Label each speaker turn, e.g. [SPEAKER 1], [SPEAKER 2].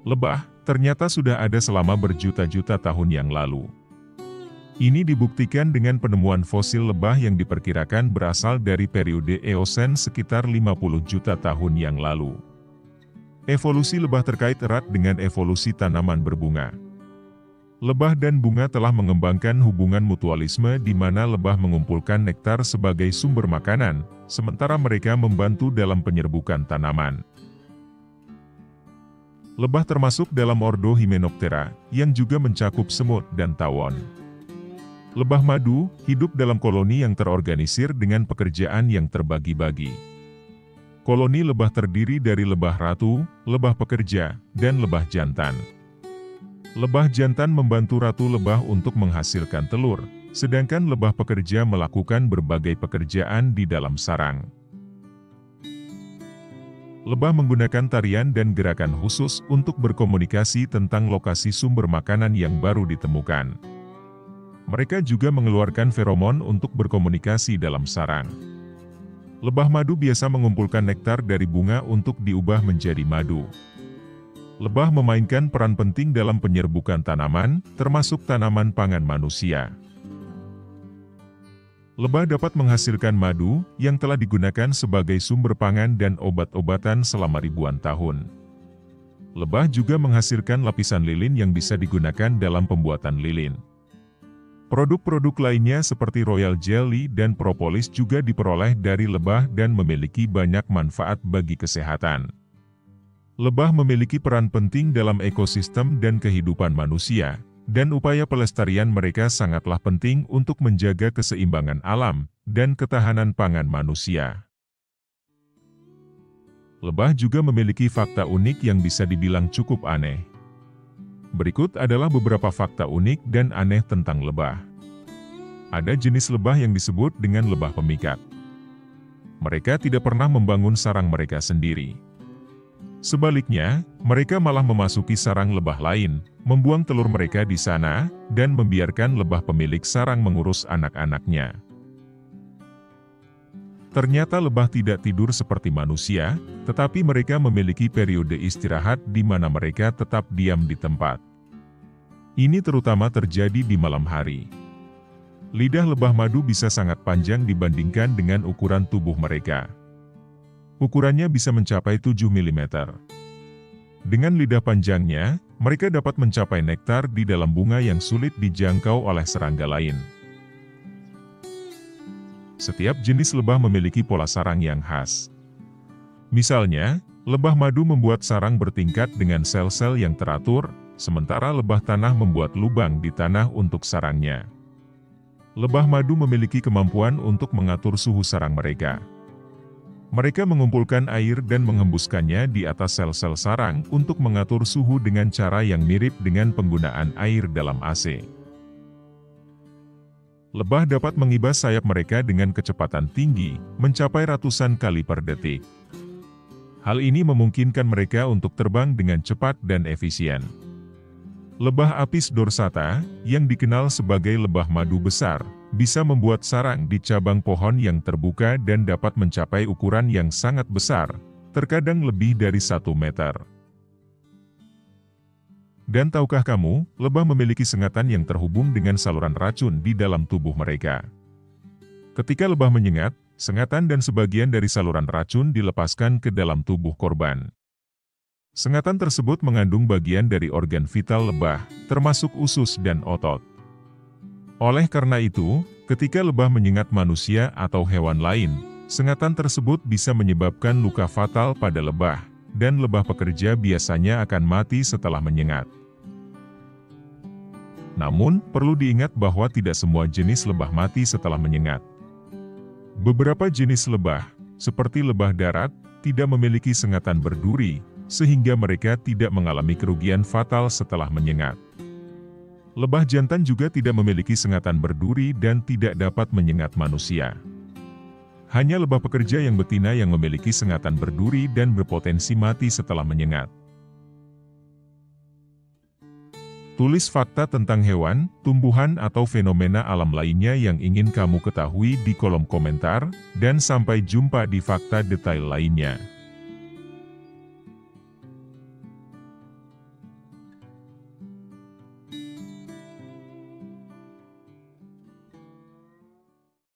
[SPEAKER 1] Lebah, ternyata sudah ada selama berjuta-juta tahun yang lalu. Ini dibuktikan dengan penemuan fosil lebah yang diperkirakan berasal dari periode Eosen sekitar 50 juta tahun yang lalu. Evolusi lebah terkait erat dengan evolusi tanaman berbunga. Lebah dan bunga telah mengembangkan hubungan mutualisme di mana lebah mengumpulkan nektar sebagai sumber makanan, sementara mereka membantu dalam penyerbukan tanaman. Lebah termasuk dalam ordo Hymenoptera, yang juga mencakup semut dan tawon. Lebah madu hidup dalam koloni yang terorganisir dengan pekerjaan yang terbagi-bagi. Koloni lebah terdiri dari lebah ratu, lebah pekerja, dan lebah jantan. Lebah jantan membantu ratu lebah untuk menghasilkan telur, sedangkan lebah pekerja melakukan berbagai pekerjaan di dalam sarang. Lebah menggunakan tarian dan gerakan khusus untuk berkomunikasi tentang lokasi sumber makanan yang baru ditemukan. Mereka juga mengeluarkan feromon untuk berkomunikasi dalam sarang. Lebah madu biasa mengumpulkan nektar dari bunga untuk diubah menjadi madu. Lebah memainkan peran penting dalam penyerbukan tanaman, termasuk tanaman pangan manusia. Lebah dapat menghasilkan madu, yang telah digunakan sebagai sumber pangan dan obat-obatan selama ribuan tahun. Lebah juga menghasilkan lapisan lilin yang bisa digunakan dalam pembuatan lilin. Produk-produk lainnya seperti royal jelly dan propolis juga diperoleh dari lebah dan memiliki banyak manfaat bagi kesehatan. Lebah memiliki peran penting dalam ekosistem dan kehidupan manusia, dan upaya pelestarian mereka sangatlah penting untuk menjaga keseimbangan alam dan ketahanan pangan manusia. Lebah juga memiliki fakta unik yang bisa dibilang cukup aneh. Berikut adalah beberapa fakta unik dan aneh tentang lebah. Ada jenis lebah yang disebut dengan lebah pemikat. Mereka tidak pernah membangun sarang mereka sendiri. Sebaliknya, mereka malah memasuki sarang lebah lain, membuang telur mereka di sana, dan membiarkan lebah pemilik sarang mengurus anak-anaknya. Ternyata lebah tidak tidur seperti manusia, tetapi mereka memiliki periode istirahat di mana mereka tetap diam di tempat. Ini terutama terjadi di malam hari. Lidah lebah madu bisa sangat panjang dibandingkan dengan ukuran tubuh mereka. Ukurannya bisa mencapai 7 mm. Dengan lidah panjangnya, mereka dapat mencapai nektar di dalam bunga yang sulit dijangkau oleh serangga lain. Setiap jenis lebah memiliki pola sarang yang khas. Misalnya, lebah madu membuat sarang bertingkat dengan sel-sel yang teratur, sementara lebah tanah membuat lubang di tanah untuk sarangnya. Lebah madu memiliki kemampuan untuk mengatur suhu sarang mereka. Mereka mengumpulkan air dan menghembuskannya di atas sel-sel sarang untuk mengatur suhu dengan cara yang mirip dengan penggunaan air dalam AC. Lebah dapat mengibas sayap mereka dengan kecepatan tinggi, mencapai ratusan kali per detik. Hal ini memungkinkan mereka untuk terbang dengan cepat dan efisien. Lebah Apis dorsata, yang dikenal sebagai lebah madu besar, bisa membuat sarang di cabang pohon yang terbuka dan dapat mencapai ukuran yang sangat besar, terkadang lebih dari 1 meter. Dan tahukah kamu, lebah memiliki sengatan yang terhubung dengan saluran racun di dalam tubuh mereka. Ketika lebah menyengat, sengatan dan sebagian dari saluran racun dilepaskan ke dalam tubuh korban. Sengatan tersebut mengandung bagian dari organ vital lebah, termasuk usus dan otot. Oleh karena itu, ketika lebah menyengat manusia atau hewan lain, sengatan tersebut bisa menyebabkan luka fatal pada lebah, dan lebah pekerja biasanya akan mati setelah menyengat. Namun, perlu diingat bahwa tidak semua jenis lebah mati setelah menyengat. Beberapa jenis lebah, seperti lebah darat, tidak memiliki sengatan berduri, sehingga mereka tidak mengalami kerugian fatal setelah menyengat. Lebah jantan juga tidak memiliki sengatan berduri dan tidak dapat menyengat manusia. Hanya lebah pekerja yang betina yang memiliki sengatan berduri dan berpotensi mati setelah menyengat. Tulis fakta tentang hewan, tumbuhan atau fenomena alam lainnya yang ingin kamu ketahui di kolom komentar, dan sampai jumpa di fakta detail lainnya.